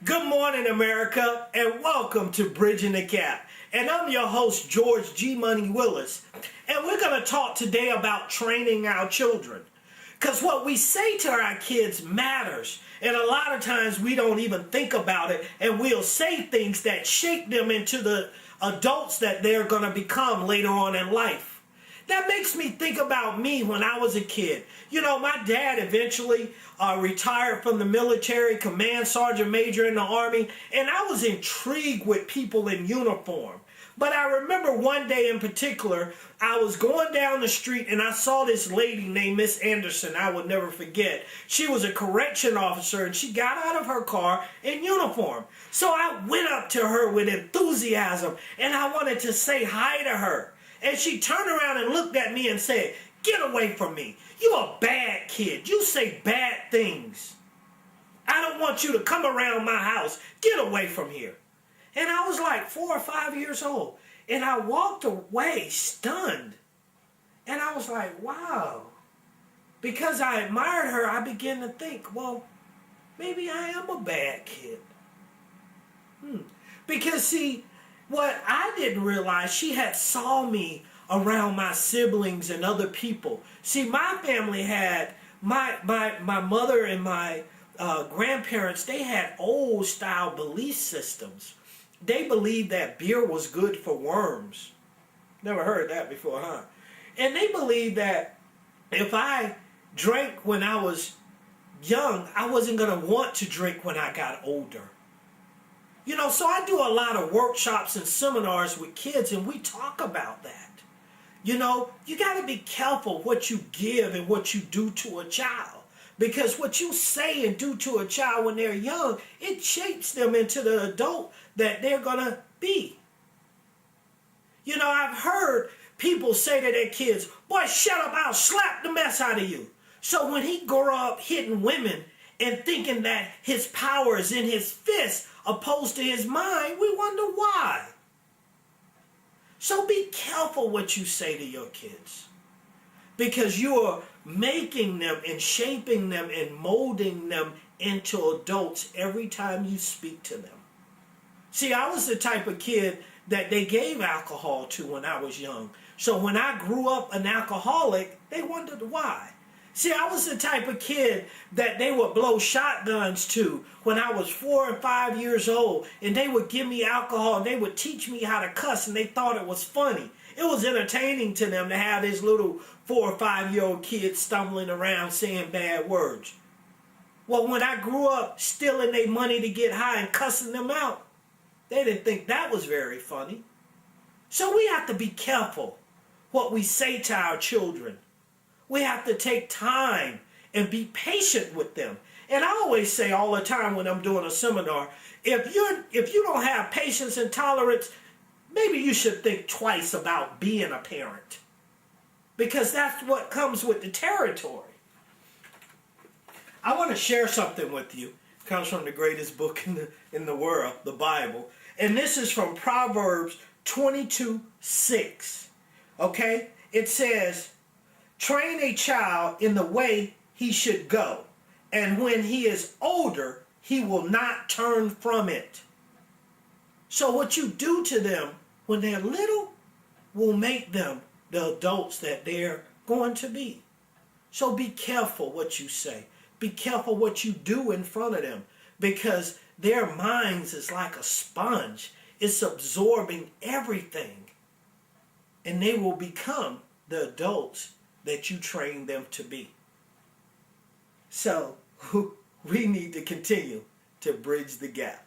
Good morning, America, and welcome to Bridging the Gap. And I'm your host, George G. Money Willis. And we're going to talk today about training our children. Because what we say to our kids matters. And a lot of times we don't even think about it. And we'll say things that shape them into the adults that they're going to become later on in life. That makes me think about me when I was a kid. You know, my dad eventually retired from the military, command sergeant major in the Army, and I was intrigued with people in uniform. But I remember one day in particular, I was going down the street and I saw this lady named Miss Anderson. I would never forget. She was a correction officer and she got out of her car in uniform. So I went up to her with enthusiasm and I wanted to say hi to her. And she turned around and looked at me and said, "Get away from me. You're a bad kid. You say bad things. I don't want you to come around my house. Get away from here." And I was like 4 or 5 years old. And I walked away stunned. And I was like, wow. Because I admired her, I began to think, well, maybe I am a bad kid. Because see, what I didn't realize, she had saw me around my siblings and other people. See, my family had, my mother and my grandparents, they had old style belief systems. They believed that beer was good for worms. Never heard that before, huh? And they believed that if I drank when I was young, I wasn't going to want to drink when I got older. You know, so I do a lot of workshops and seminars with kids, and we talk about that. You know, you got to be careful what you give and what you do to a child. Because what you say and do to a child when they're young, it shapes them into the adult that they're going to be. You know, I've heard people say to their kids, "Boy, shut up, I'll slap the mess out of you." So when he grew up hitting women and thinking that his power is in his fist opposed to his mind, we wonder why. So be careful what you say to your kids. Because you are making them and shaping them and molding them into adults every time you speak to them. See, I was the type of kid that they gave alcohol to when I was young. So when I grew up an alcoholic, they wondered why. See, I was the type of kid that they would blow shotguns to when I was 4 and 5 years old. And they would give me alcohol and they would teach me how to cuss, and they thought it was funny. It was entertaining to them to have this little 4 or 5-year-old kid stumbling around saying bad words. Well, when I grew up stealing their money to get high and cussing them out, they didn't think that was very funny. So we have to be careful what we say to our children. We have to take time and be patient with them. And I always say all the time when I'm doing a seminar, if you don't have patience and tolerance, maybe you should think twice about being a parent. Because that's what comes with the territory. I want to share something with you. It comes from the greatest book in the world, the Bible. And this is from Proverbs 22:6. Okay? It says, "Train a child in the way he should go, and when he is older, he will not turn from it." So what you do to them when they're little will make them the adults that they're going to be. So be careful what you say. Be careful what you do in front of them, because their minds is like a sponge. It's absorbing everything. And they will become the adults that you train them to be. So we need to continue to bridge the gap.